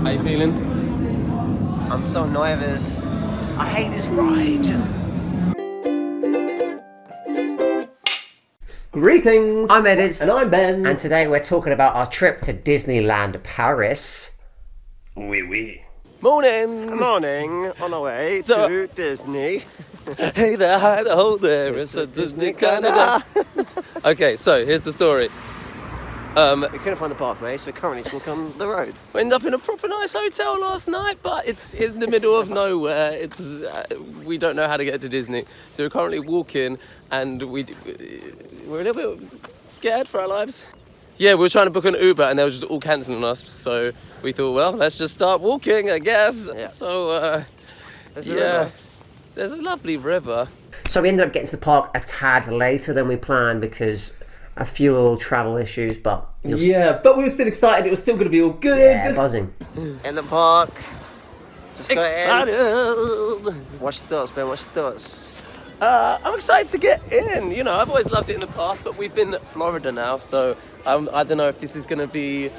How you feeling? I'm so nervous. I hate this ride. Greetings! I'm Ediz. And I'm Ben. And today we're talking about our trip to Disneyland Paris. Oui, oui. Morning! Morning, on our way to Disney. Hey there, hi there, ho there, it's a Disney Canada. Okay, so here's the story. We couldn't find the path, mate, so we're currently just walking on the road. We ended up in a proper nice hotel last night, but it's in the middle of nowhere. It's we don't know how to get to Disney, so we're currently walking, and we're a little bit scared for our lives. Yeah, we were trying to book an Uber, and they were just all cancelling us. So we thought, well, let's just start walking, I guess. Yeah. So There's a river. there's a lovely river. So we ended up getting to the park a tad later than we planned because a few little travel issues, but But we were still excited. It was still going to be all good. yeah, buzzing. In the park. Just got Excited. in. What's your thoughts, Ben? What's your thoughts? I'm excited to get in. You know, I've always loved it in the past, but we've been to Florida now, so I don't know if this is going to be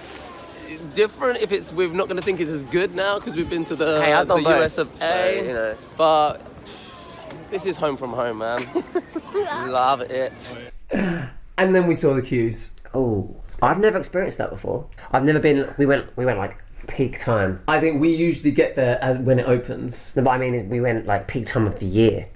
different. If we're not going to think it's as good now because we've been to the I've done both, US of A. so, you know. But this is home from home, man. Love it. And then we saw the queues. Oh, I've never experienced that before. I've never been. We went like peak time. I think we usually get there when it opens. No, but I mean, we went like peak time of the year.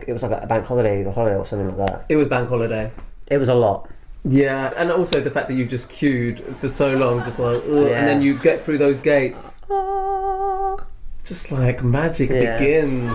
It was like a bank holiday or something like that. It was bank holiday. It was a lot. Yeah, and also the fact that you've just queued for so long, just like, ugh, Yeah. and then you get through those gates. Just like magic begins.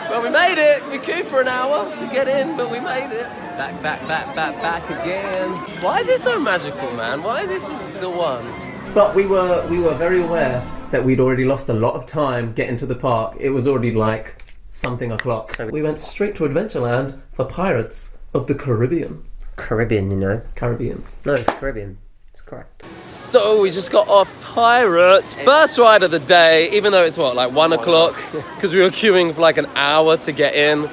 Well, we made it. We queued for an hour to get in, but we made it. Back again. Why is it so magical, man? Why is it just the one? But we were very aware that we'd already lost a lot of time getting to the park. It was already like something o'clock. So we went straight to Adventureland for Pirates of the Caribbean. Caribbean, you know. Caribbean. No, it's Caribbean. It's correct. So we just got off Pirates. First ride of the day, even though it's what, like 1 o'clock? Because we were queuing for like an hour to get in.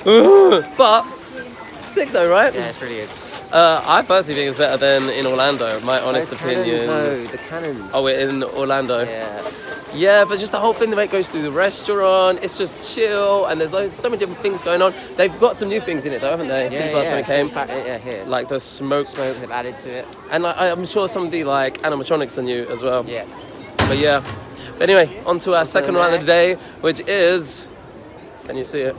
But sick though, right? Yeah, it's really good. I personally think it's better than in Orlando, my honest Those opinion. Cannons, though, the cannons. Oh, we're in Orlando. Yeah. Yeah, but just the whole thing, the way it goes through the restaurant, it's just chill, and there's so many different things going on. They've got some new things in it though, haven't they? Since last time it came. Here. Like the smoke. They've added to it. And like, I'm sure some of the like animatronics are new as well. Yeah. But yeah. But anyway, on to our second the round of the day, next. which is... Can you see it?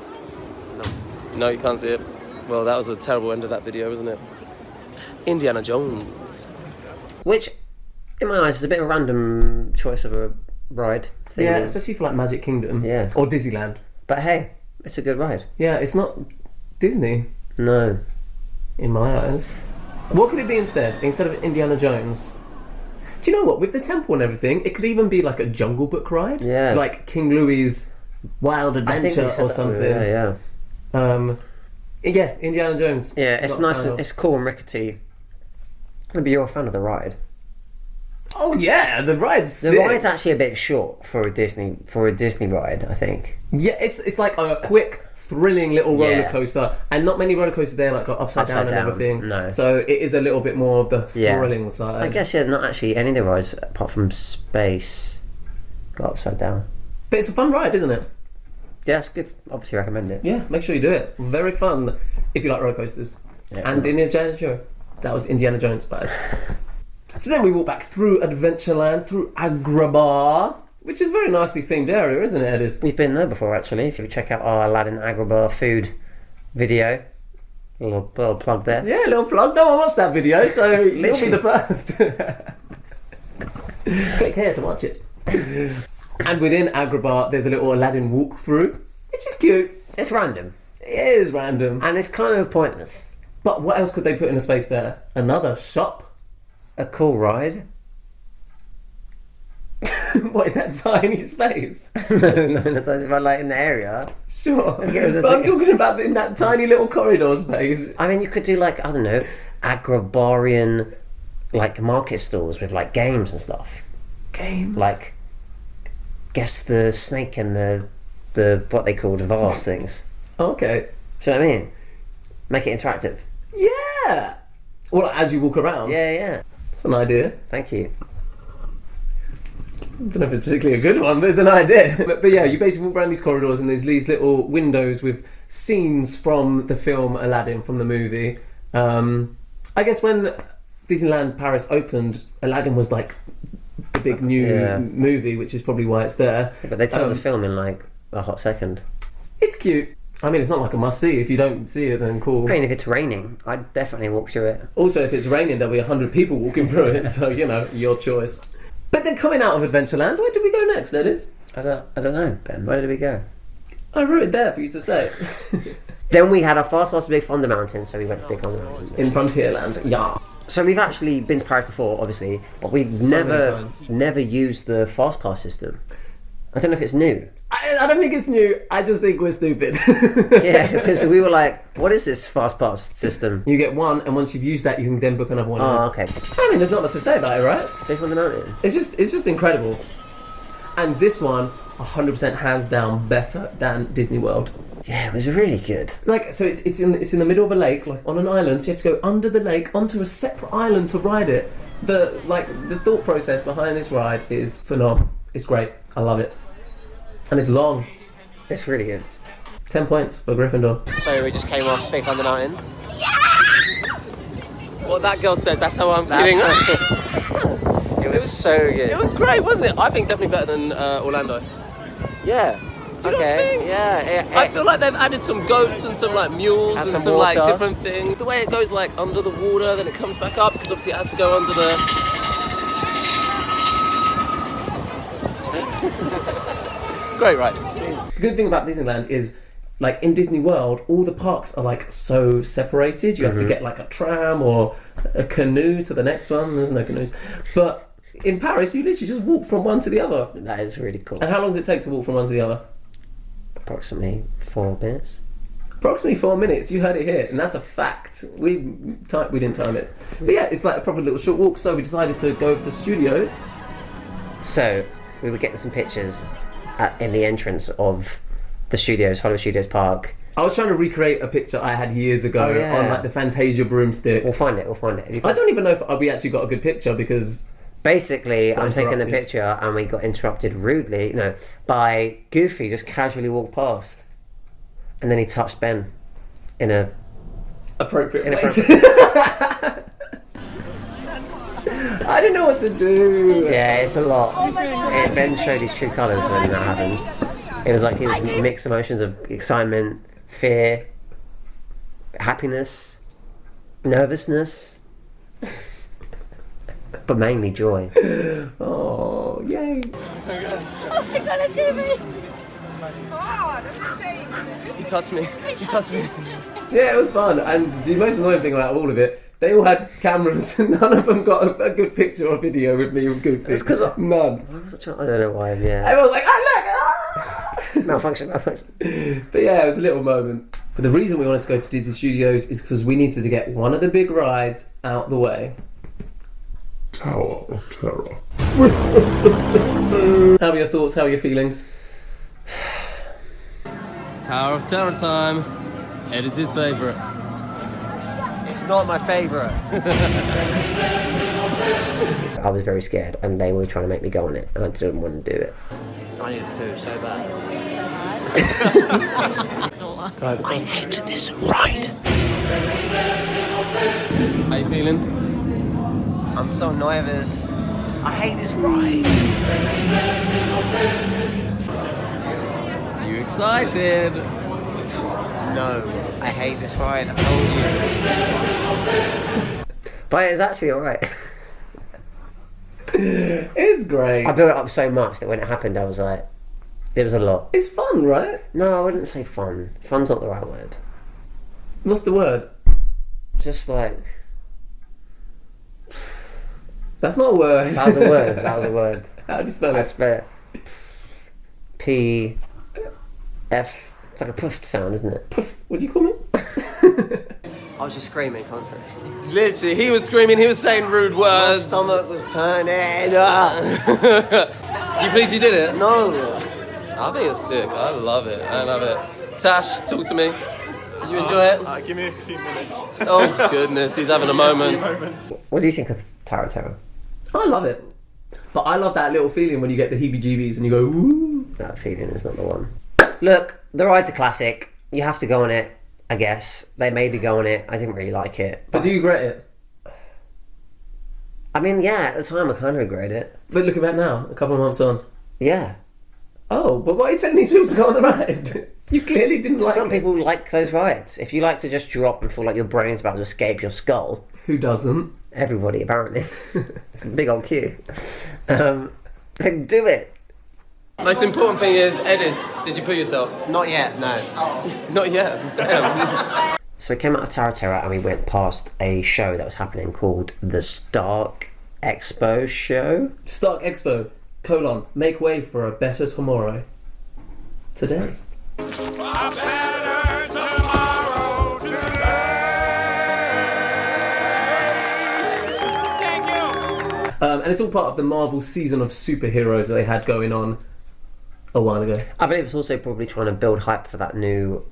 No, you can't see it. Well, that was a terrible end of that video, wasn't it? Indiana Jones. Which, in my eyes, is a bit of a random choice of a ride thing. Yeah, especially for like Magic Kingdom. Yeah. Or Disneyland. But hey, it's a good ride. Yeah, it's not Disney No. in my eyes. What could it be instead? Instead of Indiana Jones? Do you know what? With the temple and everything, it could even be like a Jungle Book ride. Yeah. Like King Louis's Wild I think Adventure we said or that something. earlier, yeah. Yeah, Indiana Jones. Yeah, it's Not a nice fan and of- it's cool and rickety. Maybe you're a fan of the ride. Oh yeah, the ride's The sick. ride's actually a bit short for a Disney ride, I think. Yeah, it's like a quick, thrilling little roller Yeah. coaster, and not many roller coasters there like go upside down and down, everything. no. So it is a little bit more of the Yeah. thrilling side. I guess not actually any of the rides apart from Space go upside down. But it's a fun ride, isn't it? Yeah, it's good. Obviously recommend it. Yeah, make sure you do it. Very fun if you like roller coasters. Yeah, And Indiana Jones show. That was Indiana Jones, but. So then we walk back through Adventureland, through Agrabah, which is a very nicely themed area, isn't it, Ediz? We've been there before actually. If you check out our Aladdin Agrabah food video, a little plug there. Yeah, little plug. No one watched that video, so you'll be the first. Click here to watch it. And within Agrabah, there's a little Aladdin walkthrough, which is cute. It's random It is random. and it's kind of pointless. But what else could they put in a space there? Another shop? A cool ride. What, in that tiny space? no, but like in the area. Sure. Let's get rid of But I'm the- talking about in that tiny little corridor space. I mean, you could do like, I don't know, Agrabarian like market stalls with like games and stuff. Games? Like, guess the snake and the what they called vase things. Okay. Do you know what I mean? Make it interactive. Yeah! Well, as you walk around. Yeah. That's an idea. Thank you. don't know if it's particularly a good one, but it's an idea. But yeah, you basically walk around these corridors and there's these little windows with scenes from the film Aladdin, from the movie. I guess when Disneyland Paris opened, Aladdin was like the big new movie, which is probably why it's there. Yeah, but they turned the film in like a hot second. It's cute. I mean, it's not like a must-see. If you don't see it, then cool. I mean, if it's raining, I'd definitely walk through it. Also, if it's raining, there'll be 100 people walking through it, so, you know, your choice. But then coming out of Adventureland, where did we go next, Ediz? I don't know, Ben. Where did we go? I wrote it there for you to say. Then we had our fast pass to Big Thunder Mountain, so we went to Big Thunder Mountain. In Frontierland, yeah. So we've actually been to Paris before, obviously, but we've So many never used the fast pass system. I don't know if it's new. I don't think it's new. I just think we're stupid. Yeah, because we were like, what is this fast pass system? You get one, and once you've used that, you can then book another one. Oh, okay. I mean, there's not much to say about it, right? Big Thunder Mountain. It's just incredible. And this one, 100% hands down better than Disney World. Yeah, it was really good. Like, so it's in the middle of a lake, like on an island. So you have to go under the lake onto a separate island to ride it. The thought process behind this ride is phenomenal. It's great. I love it. And it's long. It's really good. 10 points for Gryffindor. So we just came off Big Thunder Mountain. What that girl said, that's how I'm feeling. It was so good. It was great, wasn't it? I think definitely better than Orlando. Yeah. Do you not think? Yeah. I feel like they've added some goats and some like mules and some like water. different things. The way it goes like under the water, then it comes back up because obviously it has to go under the. Great, right? The good thing about Disneyland is, like in Disney World, all the parks are like so separated. You have to get like a tram or a canoe to the next one. There's no canoes. But in Paris, you literally just walk from one to the other. That is really cool. And how long does it take to walk from one to the other? Approximately 4 minutes. Approximately 4 minutes. You heard it here, and that's a fact. We didn't time it. But yeah, it's like a proper little short walk. So we decided to go to Studios. So we were getting some pictures in the entrance of the Studios, Hollywood Studios Park. I was trying to recreate a picture I had years ago on like the Fantasia broomstick. We'll find it. I don't even know if we actually got a good picture because basically I'm taking the interrupted. picture and we got interrupted rudely, by Goofy just casually walked past, and then he touched Ben in a appropriate place. I didn't know what to do. Yeah, it's a lot. Ben showed his true colours when that happened. It was like it was mixed emotions of excitement, fear, happiness, nervousness, but mainly joy. Oh, yay. Oh my god, it's Jimmy! Oh, that's a shame. He touched me. He touched me. Yeah, it was fun. And the most annoying thing about all of it, they all had cameras and none of them got a good picture or video with me with Goofy. It's 'cause none. Why was I don't know why, yeah. Everyone was like, oh look! Malfunction. But yeah, it was a little moment. But the reason we wanted to go to Disney Studios is because we needed to get one of the big rides out the way. Tower of Terror. How are your thoughts? How are your feelings? Tower of Terror time. It is his favourite. It's not my favourite. I was very scared and they were trying to make me go on it and I didn't want to do it. I need a poo so bad. I hate this ride. How you feeling? I'm so nervous. I hate this ride. Are you excited? No, I hate this ride. I told you. But it's actually alright. It's great. I built it up so much that when it happened I was like, it was a lot. It's fun, right? No, I wouldn't say fun. Fun's not the right word. What's the word? Just like... That's not a word. That was a word. That was a word. How do you spell I'd it? spell it. P... F... It's like a puffed sound, isn't it? Puff. What do you call me? I was just screaming constantly. Literally, he was screaming, he was saying rude My words. stomach was turning. You pleased you did it? No. I think it's sick. I love it. I love it. Tash, talk to me. You enjoy it? Give me a few minutes. Oh goodness, he's having a moment. What do you think of Tower of Terror? I love it. But I love that little feeling when you get the heebie-jeebies and you go, ooh. That feeling is not the one. Look, the ride's a classic. You have to go on it, I guess. They made me go on it. I didn't really like it. But do you regret it? I mean, yeah, at the time I kind of regret it. But looking back now, a couple of months on. Yeah. Oh, but why are you telling these people to go on the ride? You clearly didn't like Some it. people like those rides. If you like to just drop and feel like your brain's about to escape your skull, Who doesn't? everybody apparently. It's a big old queue. Then do it. Most important thing is, Ediz, did you poo yourself? Not yet, no. Not yet. Damn. So we came out of Tower Terror and we went past a show that was happening called the Stark Expo show. Stark Expo, make way for a better tomorrow. Today. And it's all part of the Marvel season of superheroes that they had going on a while ago. I believe it's also probably trying to build hype for that new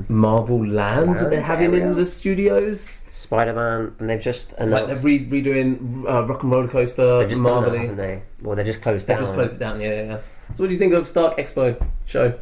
Marvel Land that they're having area. in the studios. Spider-Man, and they've just Like announced... they're redoing Rock and Roller Coaster, they've just done that, Marvel-y. haven't they? Well, they've just closed They've down. just closed it down, yeah. So what do you think of Stark Expo show?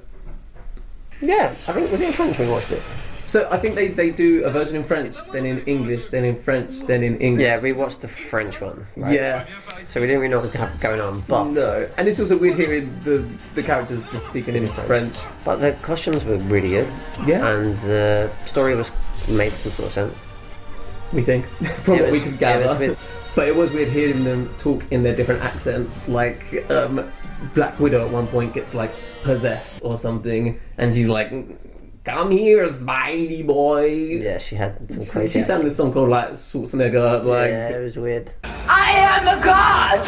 Yeah, I think, was it in French when we watched it? So I think they do a version in French, then in English, then in French, then in English. Yeah, we watched the French one, right? Yeah. So we didn't really know what was going on, but... No. And it's also weird hearing the characters just speaking in French. But the costumes were really good. Yeah. And the story made some sort of sense. We think, from It what we was- could gather. it was with- But it was weird hearing them talk in their different accents. Like, Black Widow at one point gets, like, possessed or something, and she's like, "Come here, Spidey boy." Yeah, she had some crazy She sang this song called, like, Schwarzenegger, like... Yeah, it was weird. I am a god!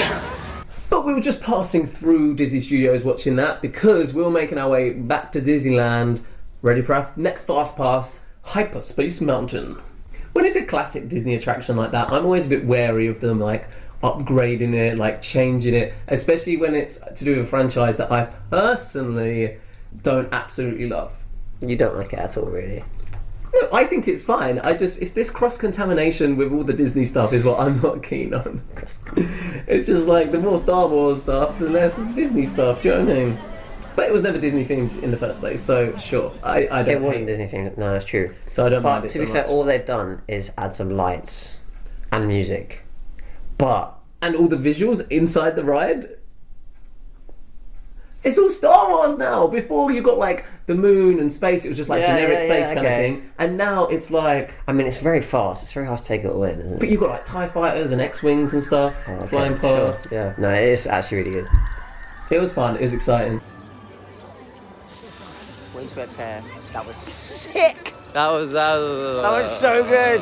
But we were just passing through Disney Studios watching that because we were making our way back to Disneyland, ready for our next fast pass, Hyperspace Mountain. When it's a classic Disney attraction like that, I'm always a bit wary of them, like, upgrading it, like, changing it, especially when it's to do with a franchise that I personally don't absolutely love. You don't like it at all, really. No, I think it's fine. It's this cross-contamination with all the Disney stuff is what I'm not keen on. It's just like, the more Star Wars stuff, the less Disney stuff, do you know what I mean? But it was never Disney themed in the first place, so sure, I don't It wasn't hate. Disney themed. No, that's true. So I don't mind But it to be so fair, much. all they've done is add some lights and music. But And all the visuals inside the ride, it's all Star Wars now. Before you got like the moon and space, it was just like generic space kind of thing. And now it's like, I mean, it's very fast. It's very hard to take it all in, isn't it? but you've got like TIE fighters and X-Wings and stuff Okay, flying sure. past. Yeah, no, it is actually really good. It was fun, it was exciting. Windswept hair. That was sick. That was That was so good.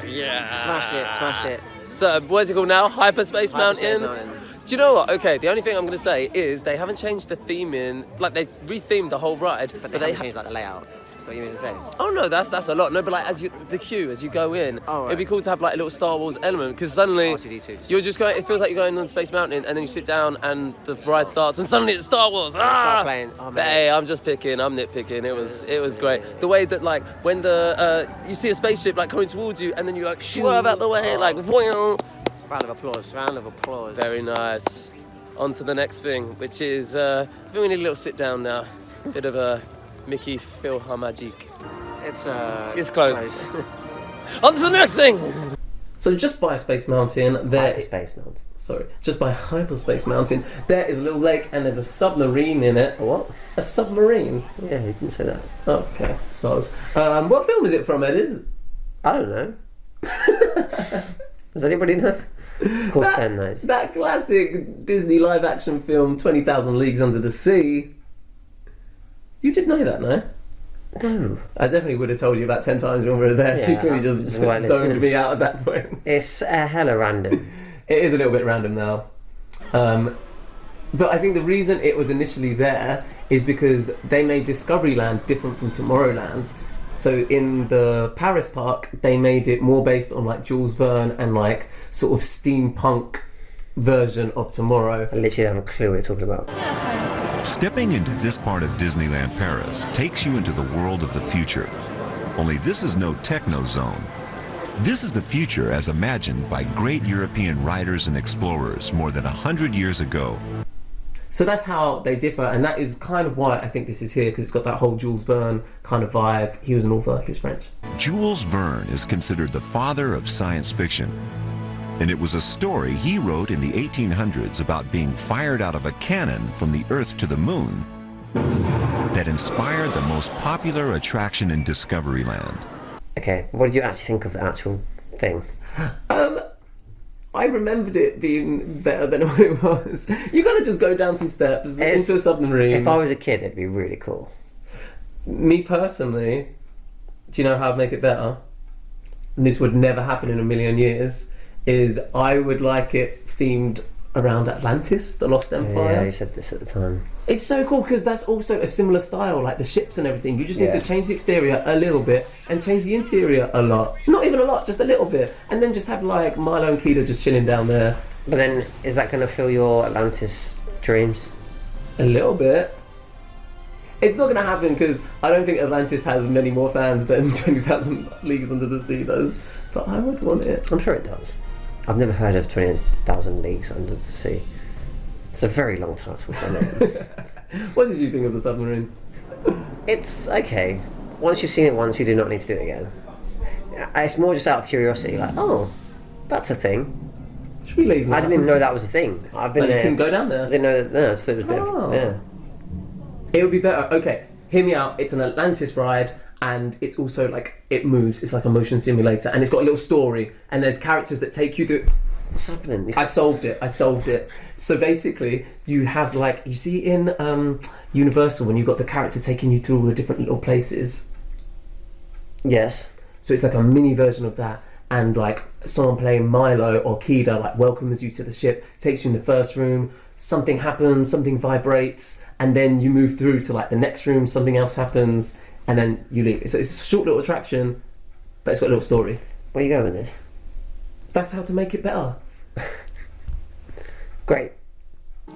yeah. Smashed it. So, what's it called now? Hyperspace Mountain? Mountain. Do you know what? Okay, the only thing I'm going to say is they haven't changed the theming. Like, they rethemed the whole ride. But they haven't changed like the layout. That's what you mean to say. Oh no, that's a lot. No, but like the queue as you go in, Oh, right. it'd be cool to have like a little Star Wars element because suddenly R2D2. you're just going. It feels like you're going on Space Mountain, and then you sit down and the ride starts, and suddenly it's Star Wars. start playing. Oh, But man. hey, I'm just picking. I'm nitpicking. It was great. The way that like when the you see a spaceship like coming towards you, and then you like swerve out the way, like. Whoa. Round of applause. Very nice. On to the next thing, which is I think we need a little sit down now. Bit of a Mickey Philharmagic. It's closed. On to the next thing. So just by Space Mountain, Hyperspace Mountain. just by Hyperspace Mountain, there is a little lake and there's a submarine in it. A what? A submarine? Yeah, you didn't say that. Okay, soz. What film is it from, Ediz? I don't know. Does anybody know? Of course, Ben knows. That classic Disney live-action film, 20,000 Leagues Under the Sea. You did know that, no? No. I definitely would have told you about 10 times when we were there, so you Yeah, clearly just just weren't zoned listening. me out at that point. It's hella random. It is a little bit random now. But I think the reason it was initially there is because they made Discoveryland different from Tomorrowland. So in the Paris park, they made it more based on like Jules Verne and like sort of steampunk version of Tomorrow. I literally don't have a clue what you're talking about. Stepping into this part of Disneyland Paris takes you into the world of the future. Only this is no techno zone. This is the future as imagined by great European writers and explorers more than 100 years ago. So that's how they differ, and that is kind of why I think this is here, because it's got that whole Jules Verne kind of vibe. He was an author, he was French. Jules Verne is considered the father of science fiction. And it was a story he wrote in the 1800s about being fired out of a cannon from the Earth to the Moon that inspired the most popular attraction in Discoveryland. Okay, what did you actually think of the actual thing? I remembered it being better than what it was. You gotta just go down some steps into a submarine. If I was a kid, it'd be really cool. Me personally, do you know how I'd make it better? And this would never happen in a million years, is I would like it themed around Atlantis, the Lost Empire. Yeah, you said this at the time. It's so cool because that's also a similar style, like the ships and everything. You just need Yeah. to change the exterior a little bit and change the interior a lot. Not even a lot, just a little bit. And then just have like Milo and Keita just chilling down there. But then, is that going to fill your Atlantis dreams? A little bit. It's not going to happen because I don't think Atlantis has many more fans than 20,000 Leagues Under the Sea does. But I would want it. I'm sure it does. I've never heard of 20,000 Leagues Under the Sea. It's a very long title for it. What did you think of the submarine? It's okay. Once you've seen it once, you do not need to do it again. It's more just out of curiosity, like, oh, that's a thing. Should we leave now? I didn't even know that was a thing. I've been But you there. couldn't go down I there. didn't know that. No, I just thought it was a bit Oh. of, yeah. It would be better. Okay, hear me out. It's an Atlantis ride, and it's also like it moves. It's like a motion simulator, and it's got a little story. And there's characters that take you through. What's happening? I solved it. So basically, you have like you see in Universal when you've got the character taking you through all the different little places. Yes. So it's like a mini version of that, and like someone playing Milo or Keita like welcomes you to the ship, takes you in the first room. Something happens, something vibrates, and then you move through to like the next room. Something else happens, and then you leave. So it's a short little attraction, but it's got a little story. Where you going with this? That's how to make it better. Great.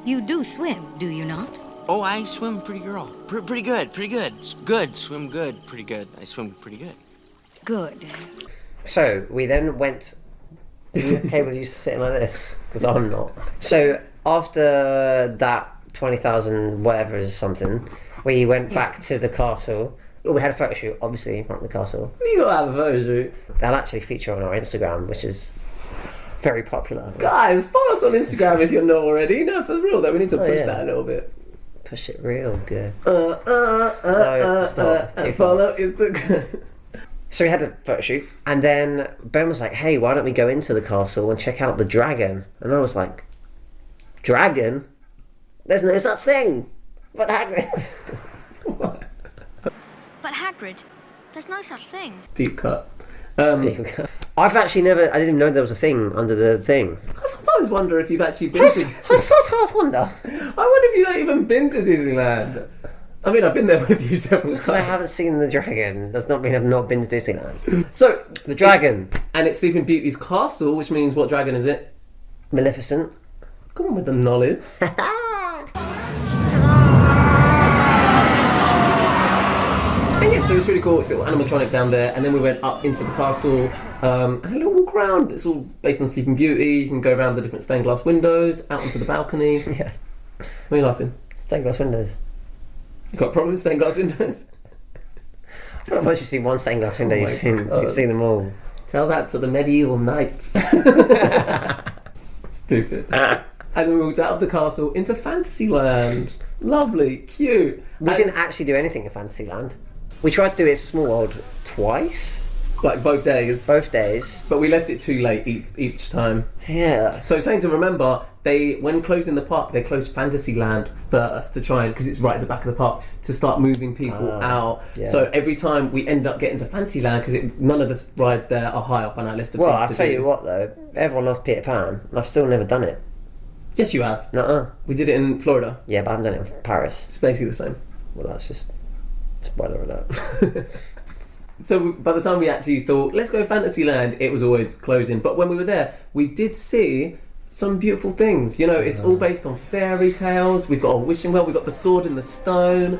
You do swim, do you not? Oh, I swim pretty pretty good, pretty good. Good, swim good, pretty good. I swim pretty good. Good. So we then went. Are you okay with you sitting like this? Because I'm not. So after that 20,000 whatever is something, we went back to the castle. Well, we had a photo shoot, obviously, in front of the castle. You gotta have a photo shoot. They'll actually feature on our Instagram, which is very popular. Guys, follow us on Instagram if you're not already. No, for real though, we need to push yeah. that a little bit. Push it real good. No, it's not. Too far. follow Instagram. So we had a photo shoot, and then Ben was like, hey, why don't we go into the castle and check out the dragon? And I was like, dragon? There's no such thing! But Hagrid... But Hagrid, there's no such thing. Deep cut. I've actually never... I didn't even know there was a thing under the thing. I sometimes wonder if you've actually been I to... sometimes wonder. I wonder if you've not even been to Disneyland. I mean, I've been there with you several Because I times. haven't seen the dragon does not mean I've not been to Disneyland. So, The dragon. and it's Sleeping Beauty's castle, which means what dragon is it? Maleficent. Come on with the knowledge. And yeah, so it's really cool. It's a little animatronic down there, and then we went up into the castle and a little walk around. It's all based on Sleeping Beauty. You can go around the different stained glass windows, out onto the balcony. Yeah. Why are you laughing? Stained glass windows. You got a problem with stained glass windows? Well, once you've seen one stained glass window, Oh my God. you've seen them all. Tell that to the medieval knights. Stupid. And then we walked out of the castle into Fantasyland. Lovely, cute. We And- didn't actually do anything in Fantasyland. We tried to do It's a Small World twice, like both days, both days. but we left it too late each time. Yeah. So something to remember, when closing the park, they closed Fantasyland first to try and, because it's right at the back of the park, to start moving people out. yeah. So every time we end up getting to Fantasyland, because none of the rides there are high up on our list of Well, things I'll to tell do. you what though, everyone loves Peter Pan, and I've still never done it. Yes, you have. Nuh-uh. We did it in Florida. Yeah, but I haven't done it in Paris. It's basically the same. Well, that's just spoiler alert. So by the time we actually thought, let's go Fantasyland, it was always closing. But when we were there, we did see some beautiful things. You know, it's all based on fairy tales. We've got a wishing well, we've got the sword in the stone.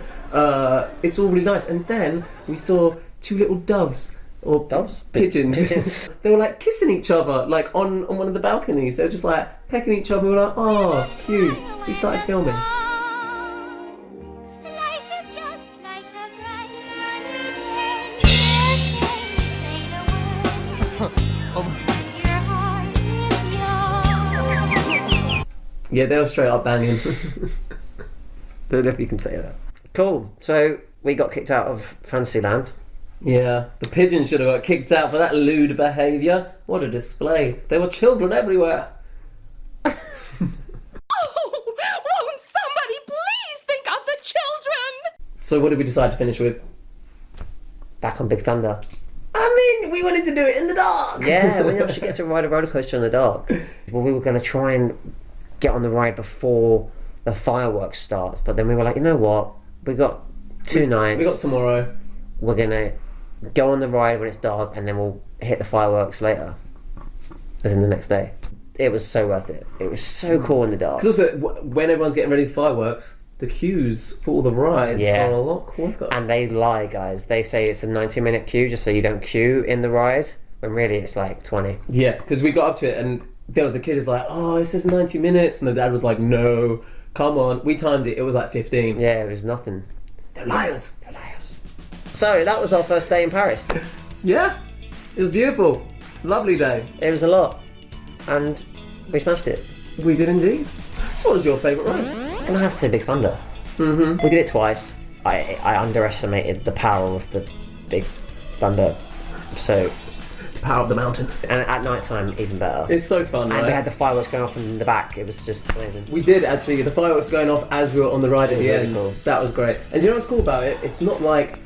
It's all really nice. And then we saw two little doves or Doves? pigeons. Pigeons. They were like kissing each other, like on one of the balconies. They were just like pecking each other. We were like, oh, cute. So we started filming. Yeah, they were straight up banging. Don't know if you can say that. Cool. So we got kicked out of Fantasyland. Yeah, the pigeons should have got kicked out for that lewd behaviour. What a display. There were children everywhere. Oh, won't somebody please think of the children? So what did we decide to finish with? Back on Big Thunder. I mean, we wanted to do it in the dark. Yeah, we actually get to ride a roller coaster in the dark. Well, we were going to try and get on the ride before the fireworks starts, but then we were like, you know what? We got two nights. We got tomorrow. We're going to go on the ride when it's dark, and then we'll hit the fireworks later, as in the next day. It was so worth it. It was so cool in the dark. Because also, when everyone's getting ready for fireworks, the queues for all the rides are a lot quicker. And they lie, guys. They say it's a 90-minute queue just so you don't queue in the ride, when really it's like 20. Yeah, because we got up to it and there was the kid who's like, oh, it says 90 minutes. And the dad was like, no, come on. We timed it. It was like 15. Yeah, it was nothing. They're liars. They're liars. So that was our first day in Paris. Yeah, it was beautiful. Lovely day. It was a lot. And we smashed it. We did indeed. So what was your favourite ride? I'm going to have to say Big Thunder. Mm-hmm. We did it twice. I underestimated the power of the Big Thunder. So... the power of the mountain. And at night time, even better. It's so fun, and right? we had the fireworks going off in the back. It was just amazing. We did actually. The fireworks going off as we were on the ride at the really end. cool. That was great. And do you know what's cool about it? It's not like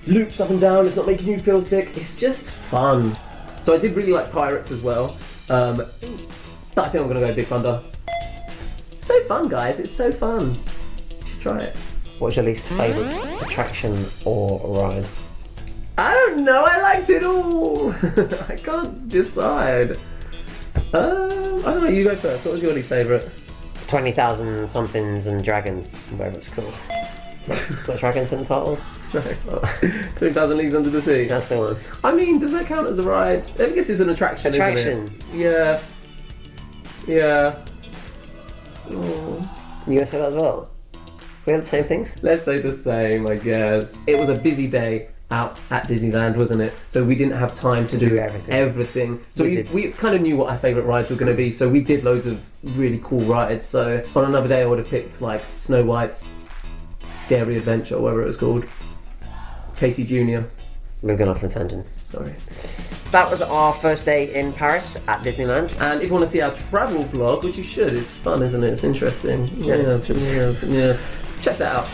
loops up and down. It's not making you feel sick. It's just fun. So I did really like Pirates as well. But I think I'm gonna go Big Thunder. So fun, guys. It's so fun. You should try it. What was your least favourite attraction or ride? I don't know. I liked it all. I can't decide. I don't know. You go first. What was your least favourite? 20,000 somethings and dragons, whatever it's called. Is that got dragons in the title? No. 20,000 Leagues Under the Sea. That's the one. I mean, does that count as a ride? I guess it's an attraction. Attraction. Isn't it? Yeah. Yeah. Oh. You gonna say that as well? We have the same things? Let's say the same, I guess. It was a busy day out at Disneyland, wasn't it? So we didn't have time to do everything. So we kind of knew what our favourite rides were going to be, so we did loads of really cool rides. So on another day I would have picked like Snow White's Scary Adventure, or whatever it was called. Casey Jr. We're going off on a tangent. Sorry. That was our first day in Paris at Disneyland. And if you want to see our travel vlog, which you should, it's fun, isn't it? It's interesting. Yes. Yes. Check that out.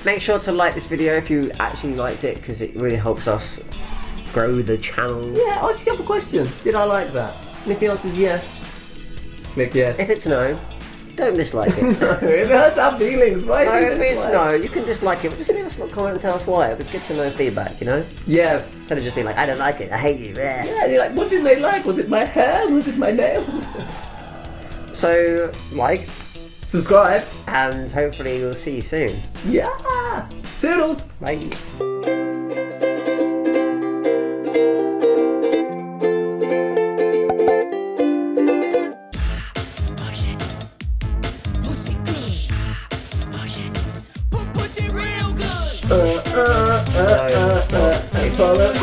Make sure to like this video if you actually liked it, because it really helps us grow the channel. Yeah, ask you a question. Did I like that? And if the answer is yes, click yes. If it's no, don't dislike it. No, it hurts our feelings, right? No, if it's no, you can dislike it, but just leave us a comment and tell us why. It'd be good to know feedback, you know? Yes. Instead of just being like, I don't like it, I hate you. Bleh. Yeah, you're like, what didn't they like? Was it my hair? Was it my nails? So, like, subscribe, and hopefully we'll see you soon. Yeah. Toodles. Bye. Follow